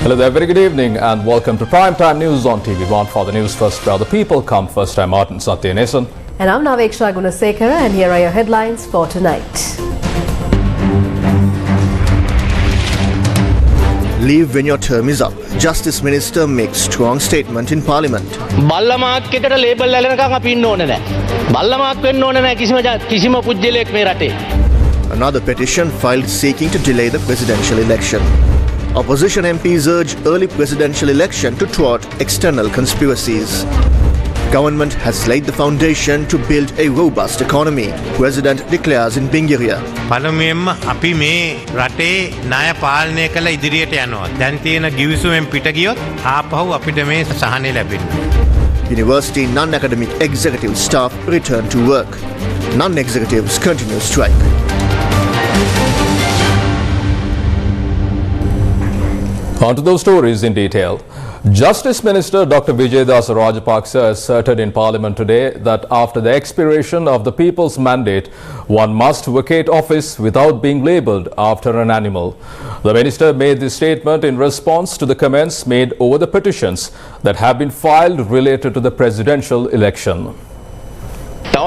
Hello there, very good evening and welcome to Primetime News on TV1 for the Newsfirst, where the people come first. I'm Martin Satyanesan. And I'm Naveksha Gunasekara, and here are your headlines for tonight. Leave when your term is up. Justice Minister makes strong statement in Parliament. බල්ලමාක් එකට label ඇලෙනකන් අපි ඉන්න ඕනේ නැහැ. බල්ලමාක් වෙන්න ඕනේ නැහැ කිසිම පුජ්‍යලයක් මේ රටේ. Another petition filed seeking to delay the presidential election. Opposition MPs urge early presidential election to thwart external conspiracies. Government has laid the foundation to build a robust economy, President declares in Bingiria. පළමුවෙන්ම අපි මේ රටේ ණය පාලනය කළ ඉදිරියට යනවා. දැන් තියෙන ගිවිසුමෙන් පිට ගියොත් ආපහු අපිට මේ සහනය ලැබෙනවා. University non-academic executive staff return to work. Non-executives continue strike. On to those stories in detail. Justice Minister Dr. Vijaydas Rajapaksa asserted in Parliament today that after the expiration of the people's mandate, one must vacate office without being labelled after an animal. The minister made this statement in response to the comments made over the petitions that have been filed related to the presidential election. In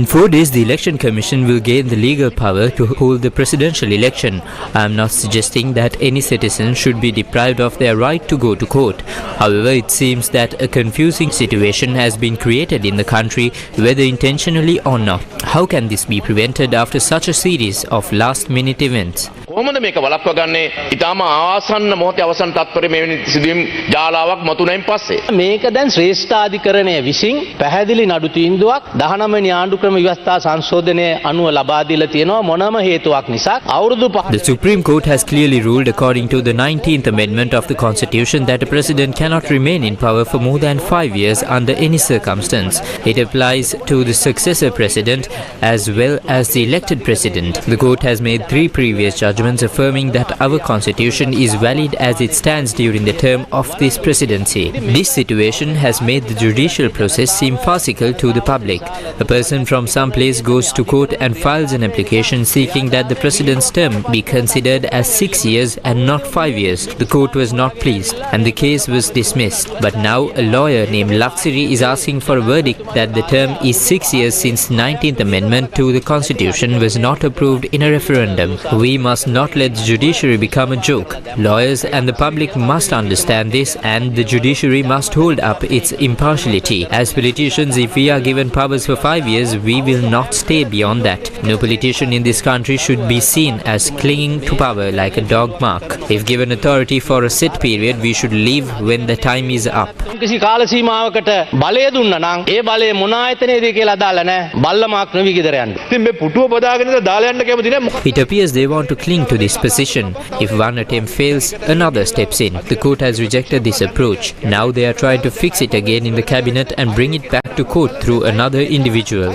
4 days, the Election Commission will gain the legal power to hold the presidential election. I am not suggesting that any citizen should be deprived of their right to go to court. However, it seems that a confusing situation has been created in the country, whether intentionally or not. How can this be prevented after such a series of last-minute events? කොහොමද මේක වළක්වා ගන්නේ? ඊටාම ආසන්න මොහොතේ අවසන් තත්පරේ මෙවැනි සිදුවීම් ජාලාවක් මතුවෙනින් පස්සේ මේක දැන් ශ්‍රේෂ්ඨාධිකරණය විසින් පැහැදිලි නඩු තීන්දුවක් 19 වෙනි ආණ්ඩුක්‍රම ව්‍යවස්ථා සංශෝධනයේ අනුව ලබා දීලා තියෙනවා මොනම හේතුවක් නිසා අවුරුදු 5. The Supreme Court has clearly ruled, according to the 19th Amendment of the Constitution, that a president cannot remain in power for more than 5 years under any circumstance. It applies to the successor president as well as the elected president. The court has made 3 previous judgments affirming that our constitution is valid as it stands during the term of this presidency. This situation has made the judicial process seem farcical to the public. A person from some place goes to court and files an application seeking that the president's term be considered as 6 years and not 5 years. The court was not pleased and the case was dismissed. But now a lawyer named Laksiri is asking for a verdict that the term is 6 years since 19th Amendment to the Constitution was not approved in a referendum. We must not let the judiciary become a joke. Lawyers and the public must understand this, and the judiciary must hold up its impartiality. As politicians, if we are given powers for 5 years, we will not stay beyond that. No politician in this country should be seen as clinging to power like a dog mark. If given authority for a set period, we should leave when the time is up. කිසි කාල සීමාවකට බලය දුන්නා නම් ඒ බලය මොන ආයතනයේද කියලා අදාළ නැහැ. බල්ලමාක් නෙවි ගෙදර යන්න. ඉතින් මේ පුටුව බදාගෙන ඉඳලා දාලා යන්න කැමති නැහැ. It appears they want to cling to this position. If one attempt fails, another steps in. The court has rejected this approach. Now they are trying to fix it again in the cabinet and bring it back to court through another individual.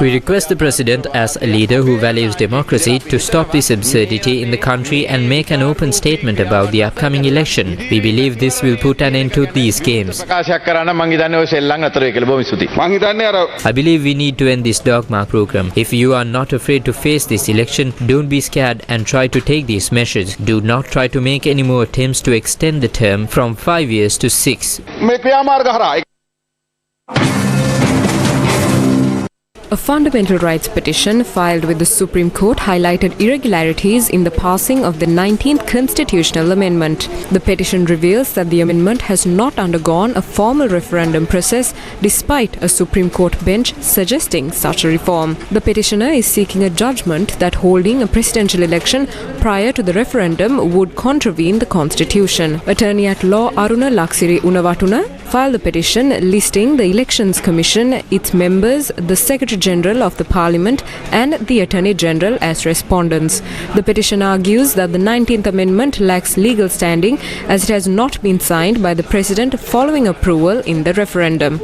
We request the President, as a leader who values democracy, to stop this absurdity in the country and make an open statement about the upcoming election. We believe this will put an end to these games. I believe we need to end this dogma program. If you are not afraid to face this election, don't be scared and try to take these measures. Do not try to make any more attempts to extend the term from 5 years to 6. A fundamental rights petition filed with the Supreme Court highlighted irregularities in the passing of the 19th constitutional amendment. The petition reveals that the amendment has not undergone a formal referendum process despite a Supreme Court bench suggesting such a reform. The petitioner is seeking a judgment that holding a presidential election prior to the referendum would contravene the constitution. Attorney at law Aruna Laksiri Unawatuna filed a petition listing the Elections Commission, its members, the Secretary General of the Parliament and the Attorney General as respondents. The petition argues that the 19th Amendment lacks legal standing as it has not been signed by the President following approval in the referendum.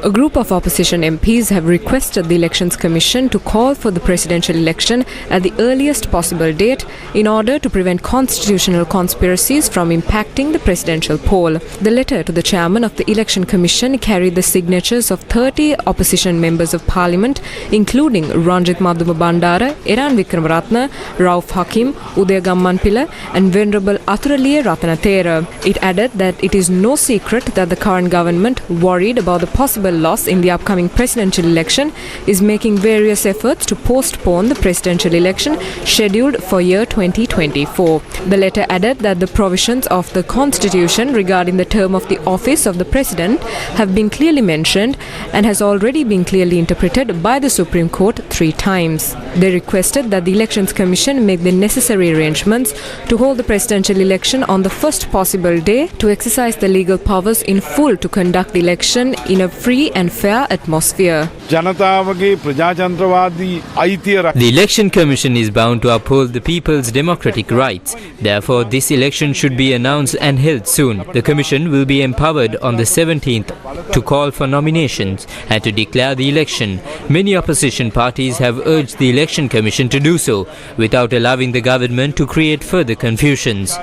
A group of opposition MPs have requested the Elections Commission to call for the presidential election at the earliest possible date in order to prevent constitutional conspiracies from impacting the presidential poll. The letter to the chairman of the Election Commission carried the signatures of 30 opposition members of parliament, including Ranjith Madhuma Bandara, Eran Wickramaratne, Rauf Hakim, Udaya Gammanpila and Venerable Athuraliya Ratanathera. It added that it is no secret that the current government, worried about the possible loss in the upcoming presidential election, is making various efforts to postpone the presidential election scheduled for year 2024. The letter added that the provisions of the constitution regarding the term of the office of the president have been clearly mentioned and has already been clearly interpreted by the Supreme Court 3 times. They requested that the Elections Commission make the necessary arrangements to hold the presidential election on the first possible day, to exercise the legal powers in full to conduct the election in a free and fair atmosphere. The Election Commission is bound to uphold the people's democratic rights. Therefore, this election should be announced and held soon. The Commission will be empowered on the 17th to call for nominations and to declare the election. Many opposition parties have urged the Election Commission to do so without allowing the government to create further confusions.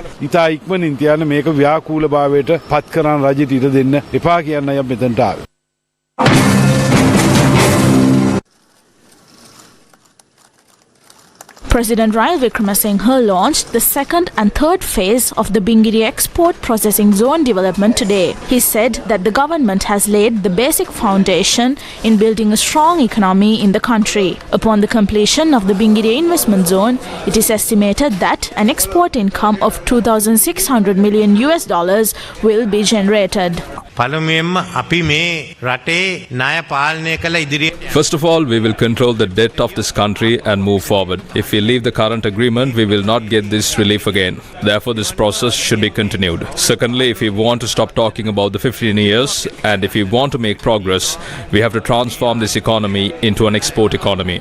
President Ranil Wickremesinghe launched the second and third phase of the Bingiri Export Processing Zone development today. He said that the government has laid the basic foundation in building a strong economy in the country. Upon the completion of the Bingiri Investment Zone, it is estimated that an export income of $2,600 million will be generated. First of all, we will control the debt of this country and move forward. If we leave the current agreement, we will not get this relief again. Therefore, this process should be continued. Secondly, if we want to stop talking about the 15 years and if we want to make progress, we have to transform this economy into an export economy.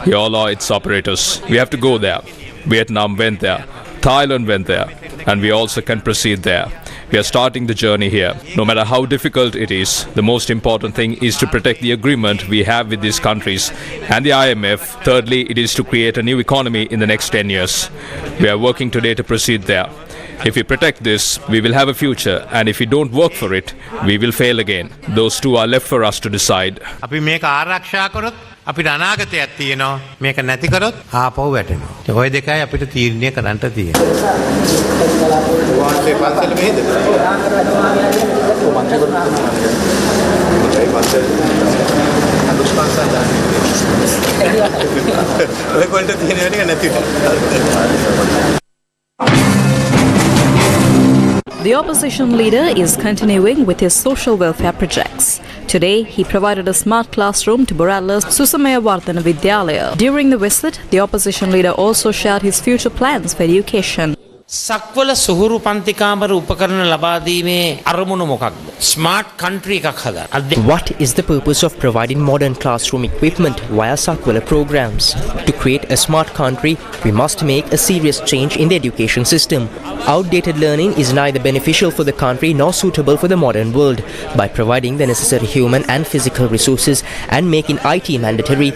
We all are its operators. We have to go there. Vietnam went there. Thailand went there. And we also can proceed there. We are starting the journey here. No matter how difficult it is, the most important thing is to protect the agreement we have with these countries and the IMF. Thirdly, it is to create a new economy in the next 10 years. We are working today to proceed there. If we protect this, we will have a future, and if we don't work for it, we will fail again. Those two are left for us to decide. අපිට අනාගතයක් තියෙනවා මේක නැති කරොත් ආපහු වැටෙනවා. ඔය දෙකයි අපිට තීරණය කරන්න තියෙන්නේ. වාසේ පන්සල මෙහෙද? ඔය කොල්ට තියෙන එක නැති වෙනවා. The opposition leader is continuing with his social welfare projects. Today, he provided a smart classroom to Boralla's Susamaya Vardhana Vidyalaya. During the visit, the opposition leader also shared his future plans for education. සක්වල සුහුරු පන්තිකාමර උපකරණ ලබා දීමේ අරමුණ මොකක්ද? Smart country එකක් හදන්න. What is the purpose of providing modern classroom equipment via Sakwala programs? To create a smart country, we must make a serious change in the education system. Outdated learning is neither beneficial for the country nor suitable for the modern world. By providing the necessary human and physical resources and making IT mandatory,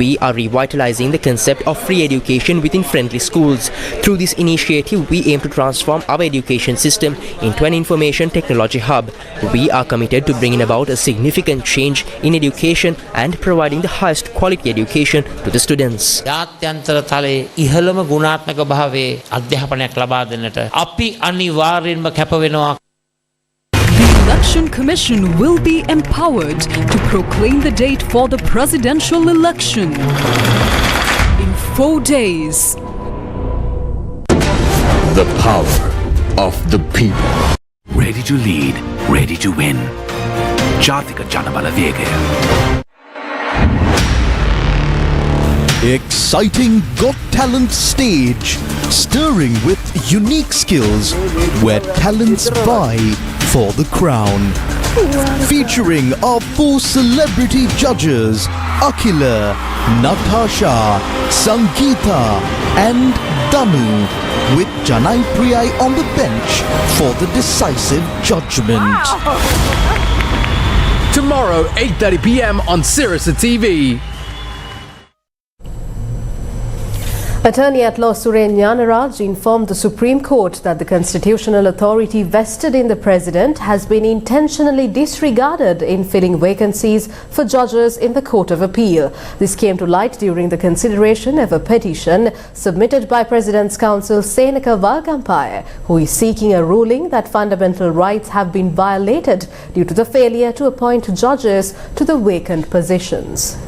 we are revitalizing the concept of free education within friendly schools. Through this initiative, we aim to transform our education system into an information technology hub. We are committed to bringing about a significant change in education and providing the highest quality education to the students. ජාත්‍යන්තර තලයේ ඉහළම ගුණාත්මක භාවයේ අධ්‍යාපනයක් ලබා දෙන්නට අපි අනිවාර්යෙන්ම කැප වෙනවා. The Election Commission will be empowered to proclaim the date for the presidential election in 4 days. The power of the people. Ready to lead, ready to win. Jatika Janabala Vegaya. Exciting Got Talent stage, stirring with unique skills where talents vie for the crown. Featuring our 4 celebrity judges, Akhila, Natasha, Sangeeta and Danu, with Janai Priyai on the bench for the decisive judgment. Tomorrow, 8:30 p.m. on Sirasa TV. Attorney at Law Suren Nyanaraj informed the Supreme Court that the constitutional authority vested in the President has been intentionally disregarded in filling vacancies for judges in the Court of Appeal. This came to light during the consideration of a petition submitted by President's counsel Senaka Valgampaya, who is seeking a ruling that fundamental rights have been violated due to the failure to appoint judges to the vacant positions.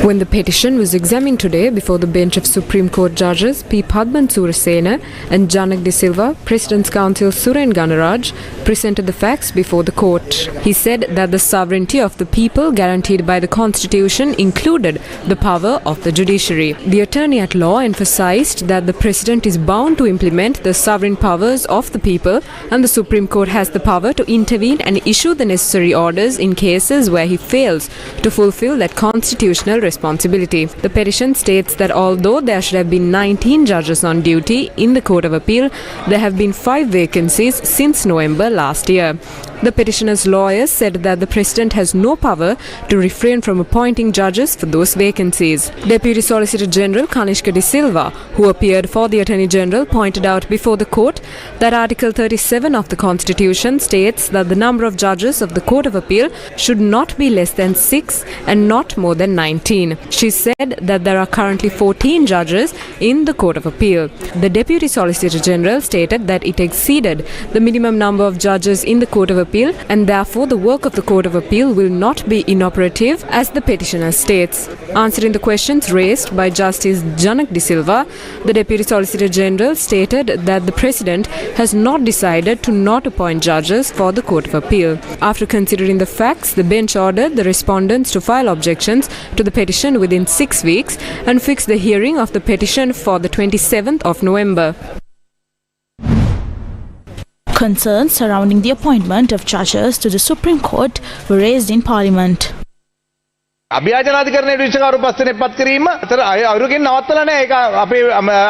When the petition was examined today before the bench of Supreme Court judges P. Padman Surasena and Janak De Silva, President's counsel Suren Ganaraj presented the facts before the court. He said that the sovereignty of the people guaranteed by the Constitution included the power of the judiciary. The attorney at law emphasized that the President is bound to implement the sovereign powers of the people, and the Supreme Court has the power to intervene and issue the necessary orders in cases where he fails to fulfill that constitutional responsibility. The petition states that although there should have been 19 judges on duty in the Court of Appeal, there have been 5 vacancies since November last year. The petitioner's lawyers said that the President has no power to refrain from appointing judges for those vacancies. Deputy Solicitor General Kanishka De Silva, who appeared for the Attorney General, pointed out before the court that Article 37 of the Constitution states that the number of judges of the Court of Appeal should not be less than 6 and not more than 19. She said that there are currently 14 judges in the Court of Appeal. The Deputy Solicitor General stated that it exceeded the minimum number of judges in the Court of Appeal, and therefore the work of the Court of Appeal will not be inoperative, as the petitioner states. Answering the questions raised by Justice Janak De Silva, the Deputy Solicitor General stated that the President has not decided to not appoint judges for the Court of Appeal. After considering the facts, the bench ordered the respondents to file objections to the petition within 6 weeks and fix the hearing of the petition for the 27th of November. Concerns surrounding the appointment of judges to the Supreme Court were raised in Parliament. අභ්‍යාජනාධිකරණයේ විශේෂකාරු පස්සේ පත් කිරීම අතර අයුරුගෙන් නවත්තලා නැහැ ඒක අපේ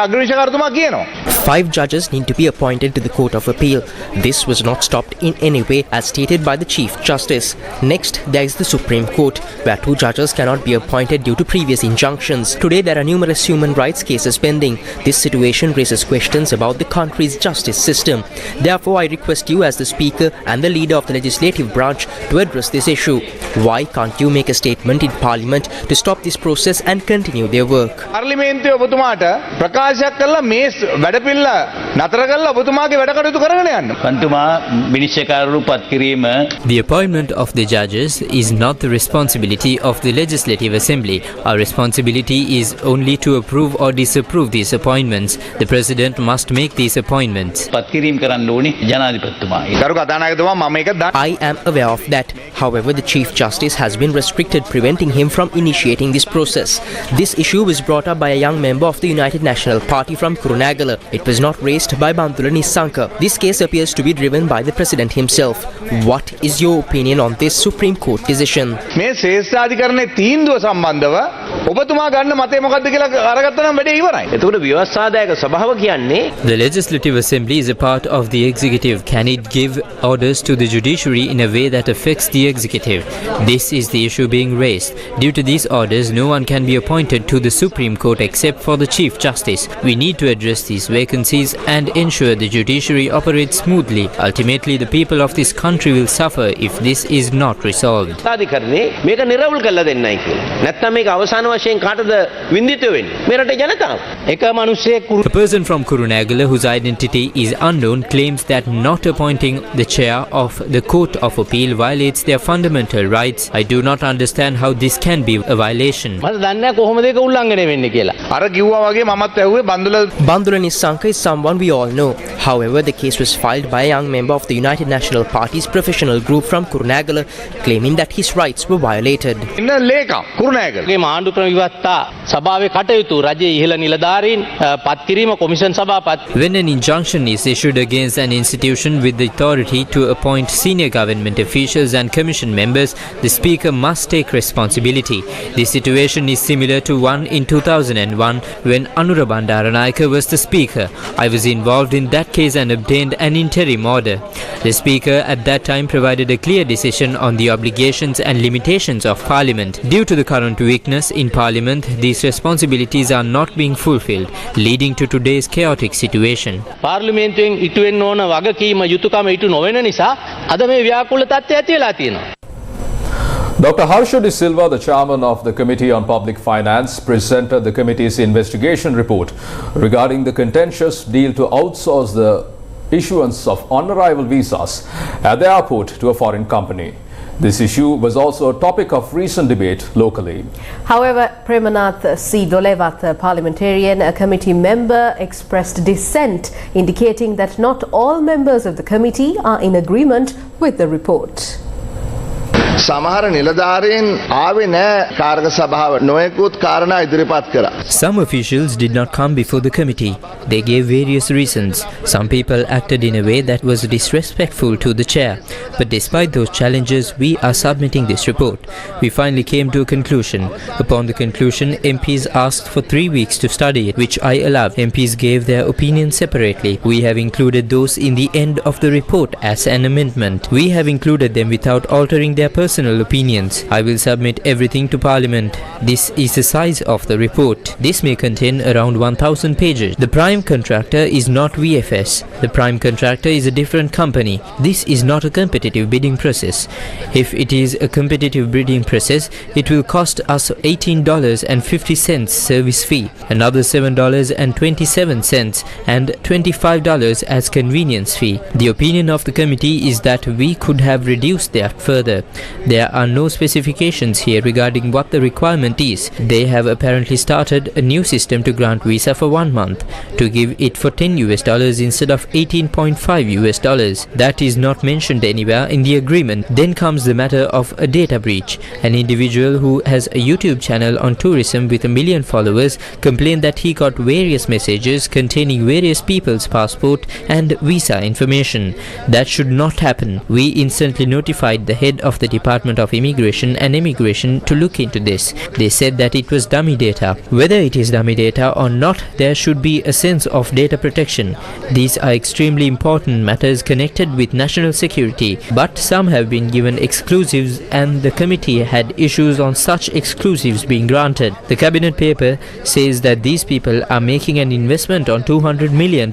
අග්‍රවිශේෂකාරතුමා කියනවා. 5 judges need to be appointed to the Court of Appeal. This was not stopped in any way as stated by the Chief Justice. Next, there is the Supreme Court, where 2 judges cannot be appointed due to previous injunctions. Today, there are numerous human rights cases pending. This situation raises questions about the country's justice system. Therefore, I request you as the Speaker and the leader of the legislative branch to address this issue. Why can't you make a statement in Parliament to stop this process and continue their work? පාර්ලිමේන්තුවේ ඔබතුමාට ප්‍රකාශයක් කළා මේ වැඩපිළිවෙල නතර කරලා ඔබතුමාගේ වැඩ කටයුතු කරගෙන යන්න. පන්තුමා විනිශ්චයකාරවරු පත් කිරීම. The appointment of the judges is not the responsibility of the Legislative Assembly. Our responsibility is only to approve or disapprove these appointments. The President must make these appointments. පත් කිරීම කරන්න ඕනේ ජනාධිපතිතුමා. ගරු කතානායකතුමා මම මේක I am aware of that. However, the Chief Justice has been restricted, preventing him from initiating this process. This issue was brought up by a young member of the United National Party from Kurunagala. It was not raised by Bandula Nisanka. This case appears to be driven by the President himself. What is your opinion on this Supreme Court decision? මේ ශ්‍රේෂ්ඨාධිකරණයේ තීන්දුව සම්බන්ධව ඔබතුමා ගන්න මතය මොකක්ද කියලා අරගත්තා නම් වැඩේ ඉවරයි. එතකොට ව්‍යවස්ථාදායක සභාව කියන්නේ The Legislative Assembly is a part of the executive. Can it give orders to the judiciary in a way that affects the executive? This is the issue being raised. Due to these orders, no one can be appointed to the Supreme Court except for the Chief Justice. We need to address these vacancies and ensure the judiciary operates smoothly. Ultimately, the people of this country will suffer if this is not resolved. අධිකරණේ මේක නිරවුල් කරලා දෙන්නයි කියලා. නැත්නම් මේක අවසාන වශයෙන් කාටද වින්දිත වෙන්නේ? මේ රටේ ජනතාව. එක මිනිස්සෙක් A person from Kurunagala whose identity is unknown claims that not appointing the chair of the Court of Appeal violates their fundamental rights. I do not understand how this can be a violation. මට දන්නේ නැහැ කොහොමද ඒක උල්ලංඝනය වෙන්නේ කියලා. අර කිව්වා වගේ මමත් ඇහුවේ Bandula Bandula Nisanka is someone we all know. However, the case was filed by a young member of the United National Party's professional group from Kurunegala, claiming that his rights were violated. When an injunction is issued against an institution with the authority to appoint senior government officials and commission members, the Speaker must take responsibility. This situation is similar to one in 2001 when Anura Bandaranayake was the Speaker. I was involved in that case and obtained an interim order. The Speaker at that time provided a clear decision on the obligations and limitations of Parliament. Due to the current weakness in Parliament, these responsibilities are not being fulfilled, leading to today's chaotic situation. පාර්ලිමේන්තුවෙන් ඉටු වෙන්න ඕන වගකීම යුතුයකම ඉටු නොවන නිසා අද මේ ව්‍යාකූල තත්ත්වය ඇති වෙලා තියෙනවා. Dr. Harsha De Silva, the chairman of the Committee on Public Finance, presented the committee's investigation report regarding the contentious deal to outsource the issuance of on-arrival visas at the airport to a foreign company. This issue was also a topic of recent debate locally. However, Premanath C. Dolevat, a parliamentarian, a committee member, expressed dissent, indicating that not all members of the committee are in agreement with the report. සමහර නිලධාරීන් ආවේ නැහැ කාර්ක සභාව නොයෙකුත් කාරණා ඉදිරිපත් කරා. Some officials did not come before the committee. They gave various reasons. Some people acted in a way that was disrespectful to the chair. But despite those challenges, we are submitting this report. We finally came to a conclusion. Upon the conclusion, MPs asked for 3 weeks to study it, which I allowed. MPs gave their opinions separately. We have included those in the end of the report as an amendment. We have included them without altering their personal opinions. I will submit everything to Parliament. This is the size of the report. This may contain around 1000 pages. The prime contractor is not VFS. The prime contractor is a different company. This is not a competitive bidding process. If it is a competitive bidding process, it will cost us $18.50 service fee, another $7.27 and $25 as convenience fee. The opinion of the committee is that we could have reduced that further. There are no specifications here regarding what the requirement is. They have apparently started a new system to grant visa for 1 month, to give it for $10 instead of $18.5. That is not mentioned anywhere in the agreement. Then comes the matter of a data breach. An individual who has a YouTube channel on tourism with 1 million followers complained that he got various messages containing various people's passport and visa information. That should not happen. We instantly notified the head of the Department of Immigration and Immigration to look into this. They said that it was dummy data. Whether it is dummy data or not, there should be a sense of data protection. These are extremely important matters connected with national security, but some have been given exclusives and the committee had issues on such exclusives being granted. The cabinet paper says that these people are making an investment on $200 million.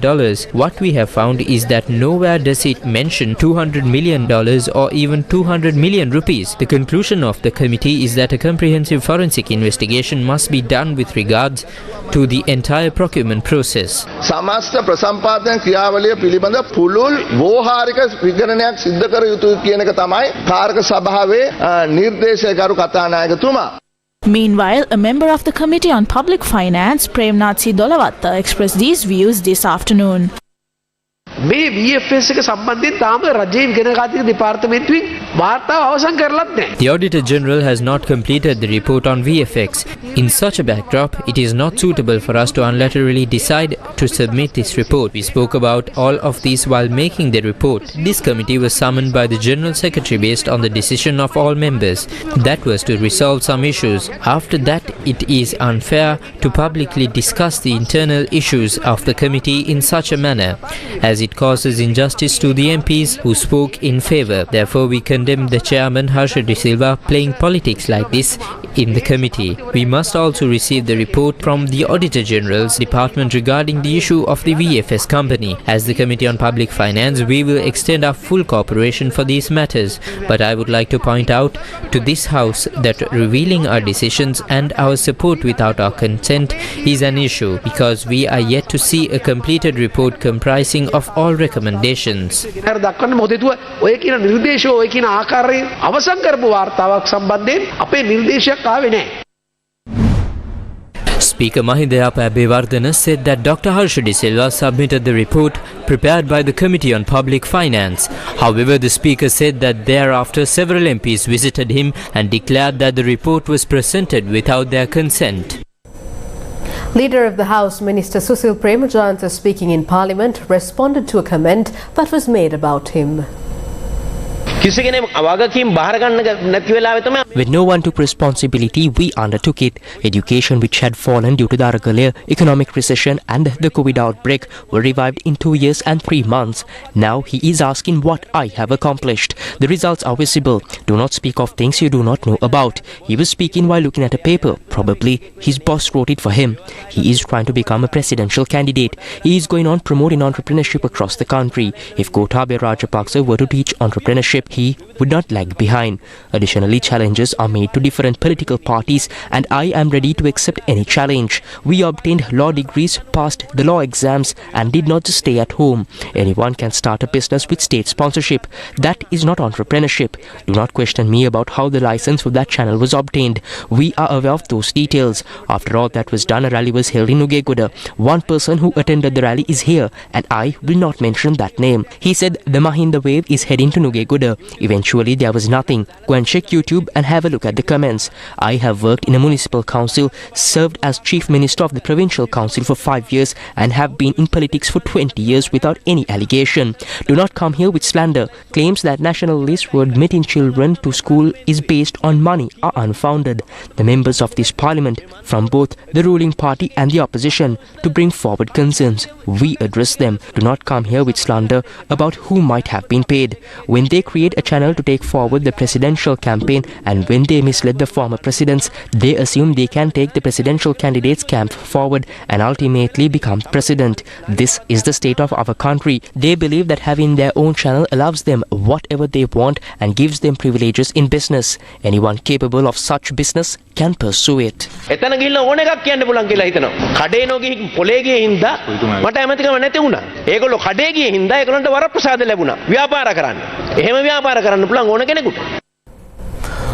What we have found is that nowhere does it mention $200 million or even 200 million rupees. The conclusion of the committee is that a comprehensive forensic investigation must be done with regards to the entire procurement process. සමස්ත ප්‍රසම්පාදන ක්‍රියාවලිය පිළිබඳ පුළුල් වෝහාරික විගණනයක් සිද්ධ කර යුතුයි කියන එක තමයි කාර්ක සභාවේ නිර්දේශකරු කතානායකතුමා. Meanwhile, a member of the Committee on Public Finance, Premnath C. Dolavatta, expressed these views this afternoon. මේ VFS එක සම්බන්ධයෙන් තාම රජයේ විගණන කාර්මික දෙපාර්තමේන්තුවෙන් වාර්තාව අවසන් කරලත් නැහැ. The Auditor General has not completed the report on VFX. In such a backdrop, it is not suitable for us to unilaterally decide to submit this report. We spoke about all of these while making the report. This committee was summoned by the General Secretary based on the decision of all members. That was to resolve some issues. After that, it is unfair to publicly discuss the internal issues of the committee in such a manner, as it causes injustice to the MPs who spoke in favour. Therefore, we condemn the chairman Harsha De Silva playing politics like this in the committee. We must also receive the report from the Auditor General's department regarding the issue of the VFS company. As the Committee on Public Finance, we will extend our full cooperation for these matters. But I would like to point out to this House that revealing our decisions and our support without our consent is an issue, because we are yet to see a completed report comprising of all recommendations. දක්වන්න මොහොතේතුව ඔය කියන නිර්දේශ ඔය කියන ආකාරයෙන් අවසන් කරපු වාර්තාවක් සම්බන්ධයෙන් අපේ නිර්දේශයක් ආවේ නැහැ. Speaker Mahinda Abeyewardena said that Dr. Harsha De Silva submitted the report prepared by the Committee on Public Finance. However, the Speaker said that thereafter several MPs visited him and declared that the report was presented without their consent. Leader of the House, Minister Susil Premajayantha, speaking in Parliament, responded to a comment that was made about him. When no one took responsibility, we undertook it. Education, which had fallen due to the Aragale economic recession and the COVID outbreak, were revived in 2 years and 3 months. Now he is asking what I have accomplished. The results are visible. Do not speak of things you do not know about. He was speaking while looking at a paper. Probably his boss wrote it for him. He is trying to become a presidential candidate. He is going on promoting entrepreneurship across the country. If Gotabaya Rajapaksa were to teach entrepreneurship, he would not lag behind. Additionally, challenges are made to different political parties, and I am ready to accept any challenge. We obtained law degrees, passed the law exams, and did not just stay at home. Anyone can start a business with state sponsorship. That is not entrepreneurship. Do not question me about how the license for that channel was obtained. We are aware of those details. After all that was done, a rally was held in Nugegoda. One person who attended the rally is here, and I will not mention that name. He said the Mahinda wave is heading to Nugegoda. Eventually, there was nothing. Go and check YouTube and have a look at the comments. I have worked in a municipal council, served as Chief Minister of the Provincial Council for 5 years, and have been in politics for 20 years without any allegation. Do not come here with slander. Claims that nationalists were admitting children to school is based on money are unfounded. The members of this parliament, from both the ruling party and the opposition, to bring forward concerns. We address them. Do not come here with slander about who might have been paid. When they create a channel to take forward the presidential campaign, and when they misled the former presidents, they assume they can take the presidential candidate's camp forward and ultimately become president. This is the state of our country. They believe that having their own channel allows them whatever they want and gives them privileges in business. Anyone capable of such business can pursue it.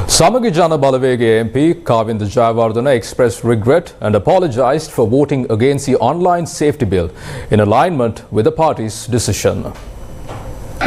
Samagi Jana Balawege MP Kavinda Jayawardena expressed regret and apologized for voting against the online safety bill in alignment with the party's decision.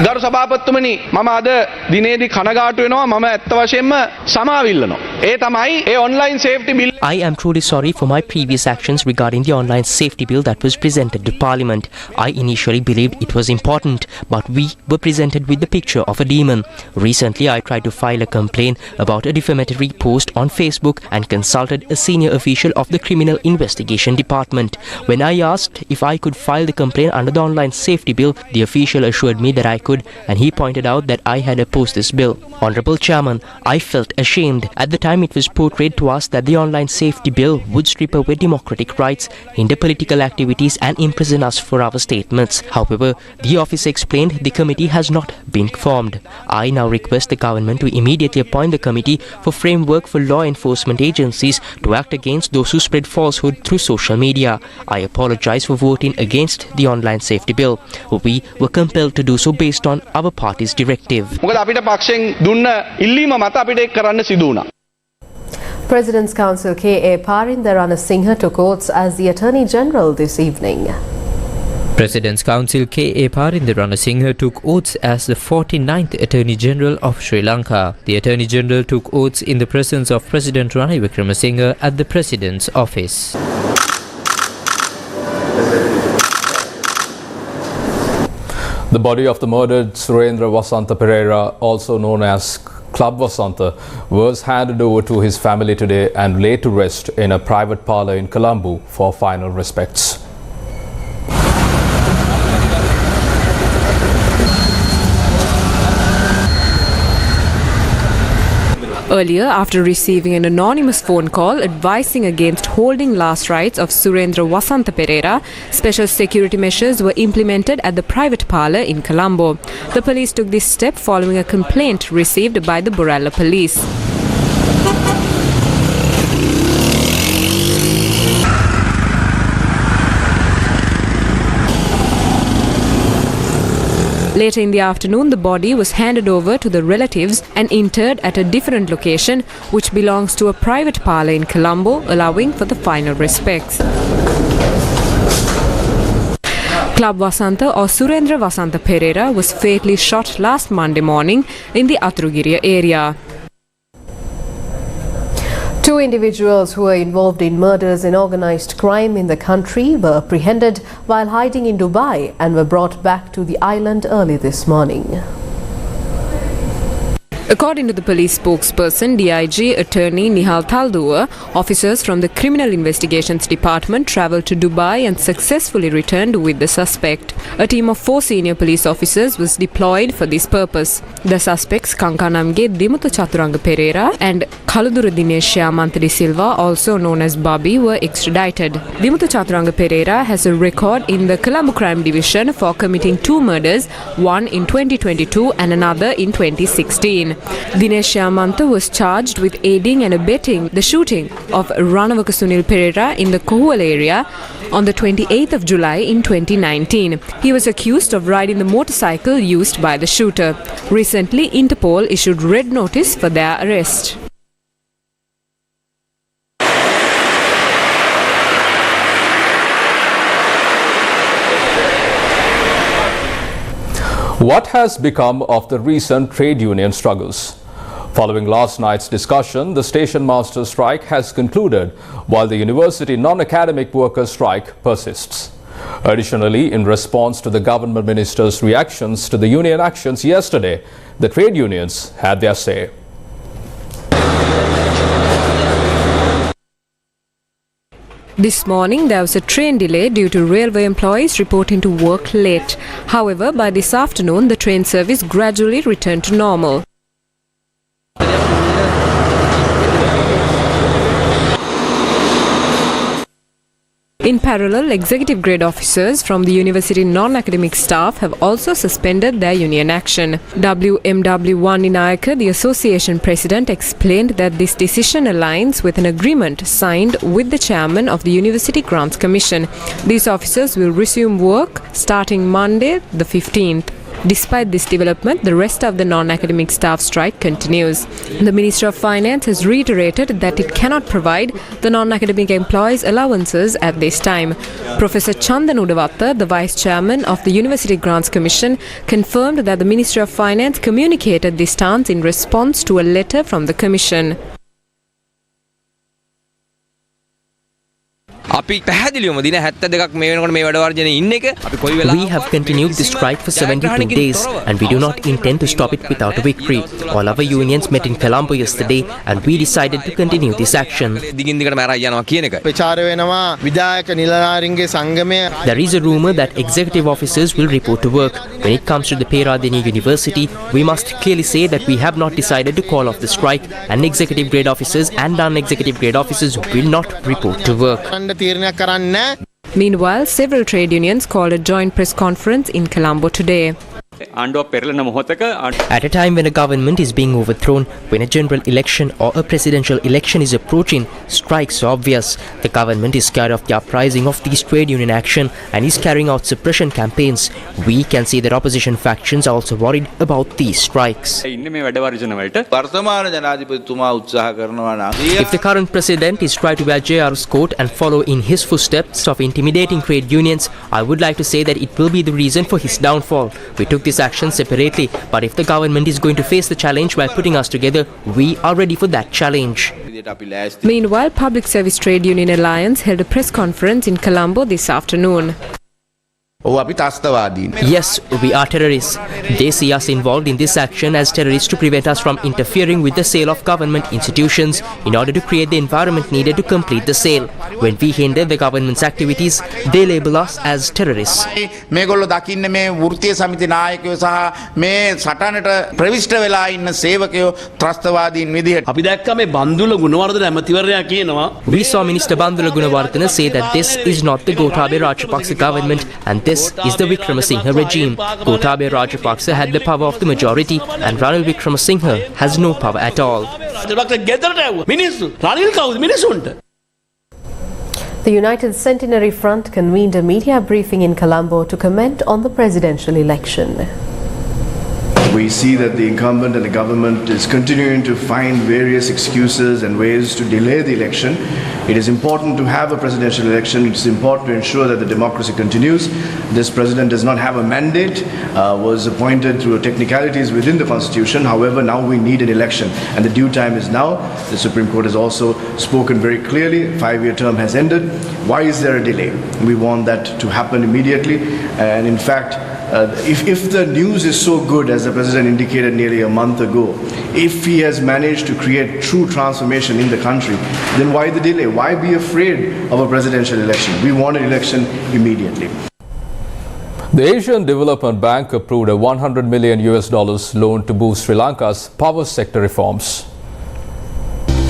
ගරු සභාපතිතුමනි මම අද දිනේදී කනගාටු වෙනවා මම ඇත්ත වශයෙන්ම සමාව ඉල්ලනවා. ඒ තමයි ඒ online safety bill. I am truly sorry for my previous actions regarding the online safety bill that was presented to Parliament. I initially believed it was important, but we were presented with the picture of a demon. Recently, I tried to file a complaint about a defamatory post on Facebook and consulted a senior official of the Criminal Investigation Department. When I asked if I could file the complaint under the online safety bill, the official assured me that I could, and he pointed out that I had opposed this bill. Honorable Chairman, I felt ashamed. At the time it was portrayed to us that the online safety bill would strip away democratic rights, hinder political activities and imprison us for our statements. However, the office explained the committee has not been formed. I now request the government to immediately appoint the committee for framework for law enforcement agencies to act against those who spread falsehood through social media. I apologize for voting against the online safety bill. We were compelled to do so based on our party's directive. President's Counsel K.A. Parindarana Singha took oath as the Attorney General this evening. President's Counsel K.A. Parindarana Singha took oaths as the 49th Attorney General of Sri Lanka. The Attorney General took oaths in the presence of President Ranil Wickremesinghe at the President's office. The body of the murdered Surendra Vasantha Pereira, also known as Club Vasantha, was handed over to his family today and laid to rest in a private parlour in Colombo for final respects. Earlier, after receiving an anonymous phone call advising against holding last rites of Surendra Vasantha Pereira, special security measures were implemented at the private parlour in Colombo. The police took this step following a complaint received by the Borella police. Later in the afternoon, the body was handed over to the relatives and interred at a different location, which belongs to a private parlour in Colombo, allowing for the final respects. Club Vasanta or Surendra Vasanta Pereira was fatally shot last Monday morning in the Atrugiriya area. Two individuals who were involved in murders and organised crime in the country were apprehended while hiding in Dubai and were brought back to the island early this morning. According to the police spokesperson, DIG attorney Nihal Taldua, officers from the Criminal Investigations Department travelled to Dubai and successfully returned with the suspect. A team of 4 senior police officers was deployed for this purpose. The suspects Kankanamge Dimuthu Chaturanga Pereira and Kaludura Dinesh Mantadi Silva, also known as Bobby, were extradited. Dimuthu Chaturanga Pereira has a record in the Colombo Crime Division for committing 2 murders, one in 2022 and another in 2016. Dinesh Mantha was charged with aiding and abetting the shooting of Ranavaka Sunil Pereira in the Kohual area on the 28th of July in 2019. He was accused of riding the motorcycle used by the shooter. Recently, Interpol issued red notice for their arrest. What has become of the recent trade union struggles? Following last night's discussion, the station master strike has concluded while the university non-academic workers' strike persists. Additionally, in response to the government minister's reactions to the union actions yesterday, the trade unions had their say. This morning, there was a train delay due to railway employees reporting to work late. However, by this afternoon, the train service gradually returned to normal. In parallel, executive grade officers from the university non-academic staff have also suspended their union action. WMW1 Ninayaka, the association president, explained that this decision aligns with an agreement signed with the chairman of the University Grants Commission. These officers will resume work starting Monday, the 15th. Despite this development, the rest of the non-academic staff strike continues. The Minister of Finance has reiterated that it cannot provide the non-academic employees allowances at this time. Professor Chandan Udavatta, the Vice Chairman of the University Grants Commission, confirmed that the Ministry of Finance communicated this stance in response to a letter from the Commission. We have continued the strike for 72 days and we do not intend to stop it without a victory. All our unions met in Colombo yesterday and we decided to continue this action. There is a rumor that executive officers will report to work. When it comes to the Peradeniya University, we must clearly say that we have not decided to call off the strike and executive grade officers and non-executive grade officers will not report to work. Meanwhile, several trade unions called a joint press conference in Colombo today. At a time when a government is being overthrown, when a general election or a presidential election is approaching, strikes are obvious. The government is scared of the uprising of these trade union action and is carrying out suppression campaigns. We can see that opposition factions are also worried about these strikes. If the current president is trying to wear JR's coat and follow in his footsteps of intimidating trade unions, I would like to say that it will be the reason for his downfall. We took this action separately, but if the government is going to face the challenge while putting us together, we are ready for that challenge. Meanwhile, Public Service Trade Union Alliance held a press conference in Colombo this afternoon. Yes, we are terrorists. They see us involved in this action as terrorists to prevent us from interfering with the sale of government institutions in order to create the environment needed to complete the sale. When we hinder the government's activities, they label us as terrorists. We saw Minister Bandula Gunawardena say that this is not the Gotabaya Rajapaksa government and this is the Wickramasinghe regime. Gotabaya Rajapaksa had the power of the majority and Ranil Wickramasinghe has no power at all. The United Centenary Front convened a media briefing in Colombo to comment on the presidential election. We see that the incumbent and the government is continuing to find various excuses and ways to delay the election. It is important to have a presidential election. It is important to ensure that the democracy continues. This president does not have a mandate, was appointed through technicalities within the constitution. However, now we need an election and the due time is now. The Supreme Court has also spoken very clearly. 5-year term has ended. Why is there a delay? We want that to happen immediately. And in fact, if the news is so good, as the President indicated nearly a month ago, if he has managed to create true transformation in the country, then why the delay? Why be afraid of a presidential election? We want an election immediately. The Asian Development Bank approved a $100 million loan to boost Sri Lanka's power sector reforms.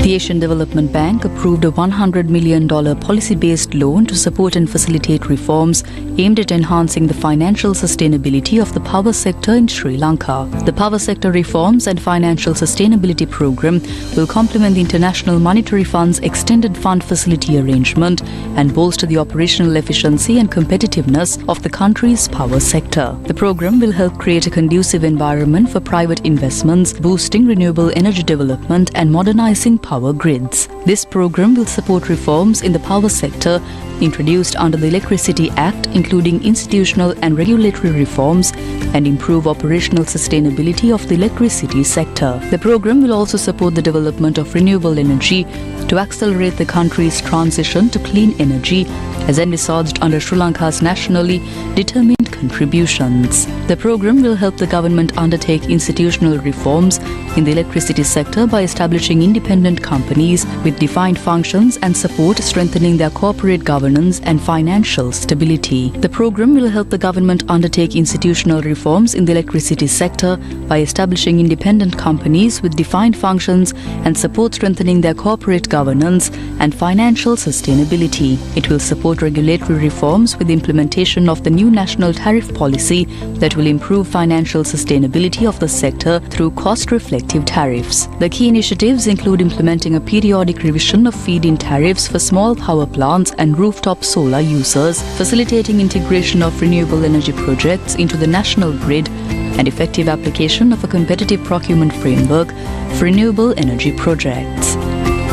The Asian Development Bank approved a $100 million policy-based loan to support and facilitate reforms aimed at enhancing the financial sustainability of the power sector in Sri Lanka. The power sector reforms and financial sustainability program will complement the International Monetary Fund's extended fund facility arrangement and bolster the operational efficiency and competitiveness of the country's power sector. The program will help create a conducive environment for private investments, boosting renewable energy development and modernizing power grids. This program will support reforms in the power sector introduced under the Electricity Act, including institutional and regulatory reforms, and improve operational sustainability of the electricity sector. The program will also support the development of renewable energy to accelerate the country's transition to clean energy as envisaged under Sri Lanka's nationally determined contributions. The program will help the government undertake institutional reforms in the electricity sector by establishing independent companies with defined functions and support strengthening their corporate governance and financial stability. The program will help the government undertake institutional reforms in the electricity sector by establishing independent companies with defined functions and support strengthening their corporate governance and financial sustainability. It will support regulatory reforms with the implementation of the new national tariff policy that will improve financial sustainability of the sector through cost-reflective tariffs. The key initiatives include implementing a periodic revision of feed-in tariffs for small power plants and rooftop solar users, facilitating integration of renewable energy projects into the national grid, and effective application of a competitive procurement framework for renewable energy projects.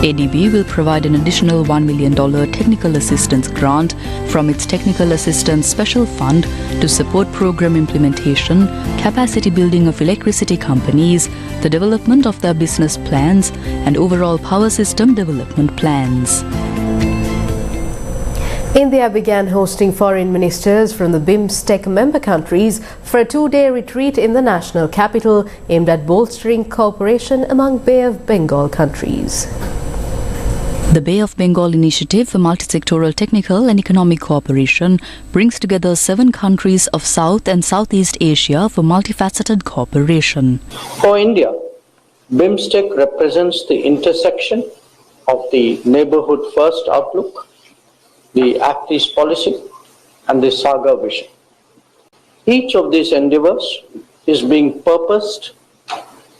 ADB will provide an additional $1 million technical assistance grant from its Technical Assistance Special Fund to support program implementation, capacity building of electricity companies, the development of their business plans, and overall power system development plans. India began hosting foreign ministers from the BIMSTEC member countries for a 2-day retreat in the national capital aimed at bolstering cooperation among Bay of Bengal countries. The Bay of Bengal Initiative for Multisectoral Technical and Economic Cooperation brings together 7 countries of South and Southeast Asia for multifaceted cooperation. For India, BIMSTEC represents the intersection of the Neighbourhood First outlook, the Act East policy, and the Saga vision. Each of these endeavours is being purposed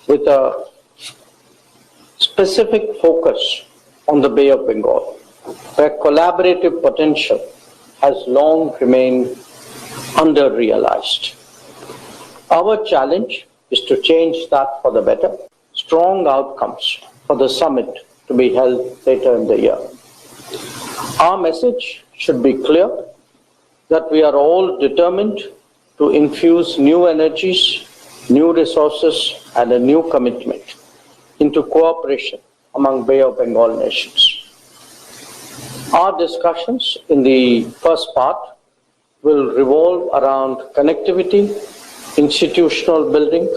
with a specific focus on the Bay of Bengal, where collaborative potential has long remained under-realized. Our challenge is to change that for the better. Strong outcomes for the summit to be held later in the year. Our message should be clear that we are all determined to infuse new energies, new resources, and a new commitment into cooperation among Bay of Bengal nations. Our discussions in the first part will revolve around connectivity, institutional building,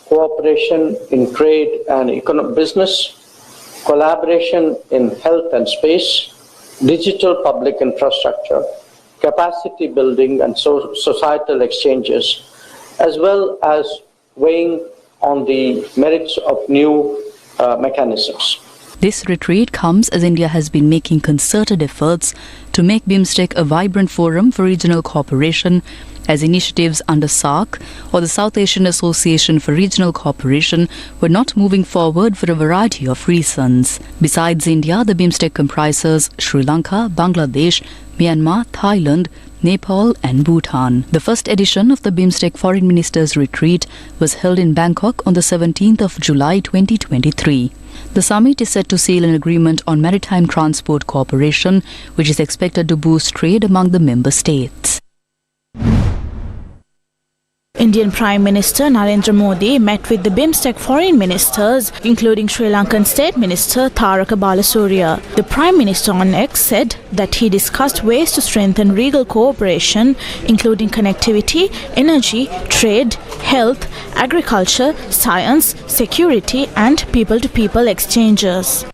cooperation in trade and business, collaboration in health and space, digital public infrastructure, capacity building and societal exchanges, as well as weighing on the merits of new mechanisms. This retreat comes as India has been making concerted efforts to make BIMSTEC a vibrant forum for regional cooperation as initiatives under SAARC or the South Asian Association for Regional Cooperation were not moving forward for a variety of reasons. Besides India, the BIMSTEC comprises Sri Lanka, Bangladesh, Myanmar, Thailand, Nepal and Bhutan. The first edition of the BIMSTEC Foreign Ministers Retreat was held in Bangkok on the 17th of July 2023. The summit is set to seal an agreement on maritime transport cooperation, which is expected to boost trade among the member states. Indian Prime Minister Narendra Modi met with the BIMSTEC foreign ministers, including Sri Lankan State Minister Tharaka Balasurya. The Prime Minister on X said that he discussed ways to strengthen regional cooperation, including connectivity, energy, trade, health, agriculture, science, security and people-to-people exchanges.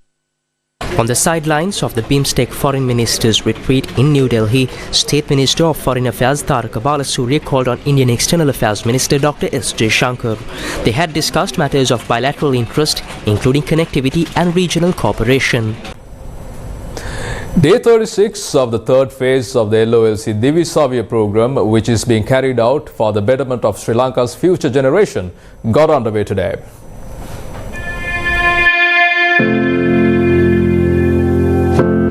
On the sidelines of the BIMSTEC Foreign Ministers Retreat in New Delhi, State Minister of Foreign Affairs Tharaka Balasurya called on Indian External Affairs Minister Dr. S. Jaishankar. They had discussed matters of bilateral interest, including connectivity and regional cooperation. Day 36 of the third phase of the LOLC Divi Savya program, which is being carried out for the betterment of Sri Lanka's future generation, got underway today.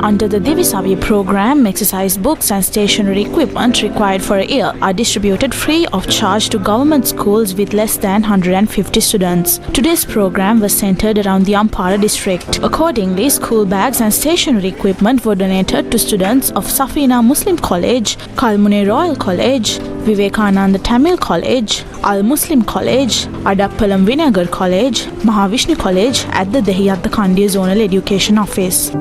Under the Divi Savya program, exercise books and stationery equipment required for a year are distributed free of charge to government schools with less than 150 students. Today's program was centered around the Ampara district. Accordingly, school bags and stationery equipment were donated to students of Safina Muslim College, Kalmune Royal College, Vivekananda Tamil College, Al Muslim College, Adappalam Vinagar College, Mahavishnu College at the Dehiyatta Kandiya Zonal Education Office.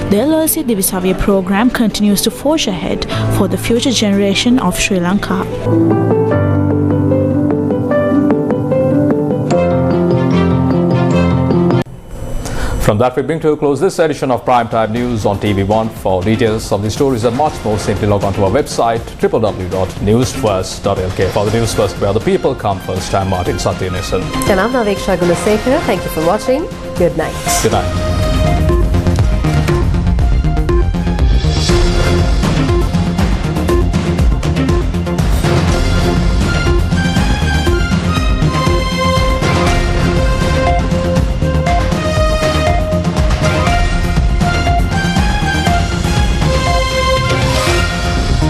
The LOLC Divi Savya program continues to forge ahead for the future generation of Sri Lanka. From that, we bring to a close this edition of Primetime News on TV1. For details of the stories and much more, simply log on to our website www.newsfirst.lk. For the Newsfirst, where the people come first, I'm Martin Satyanesan. And I'm Naveksha Gunasekara. Thank you for watching. Good night. Good night.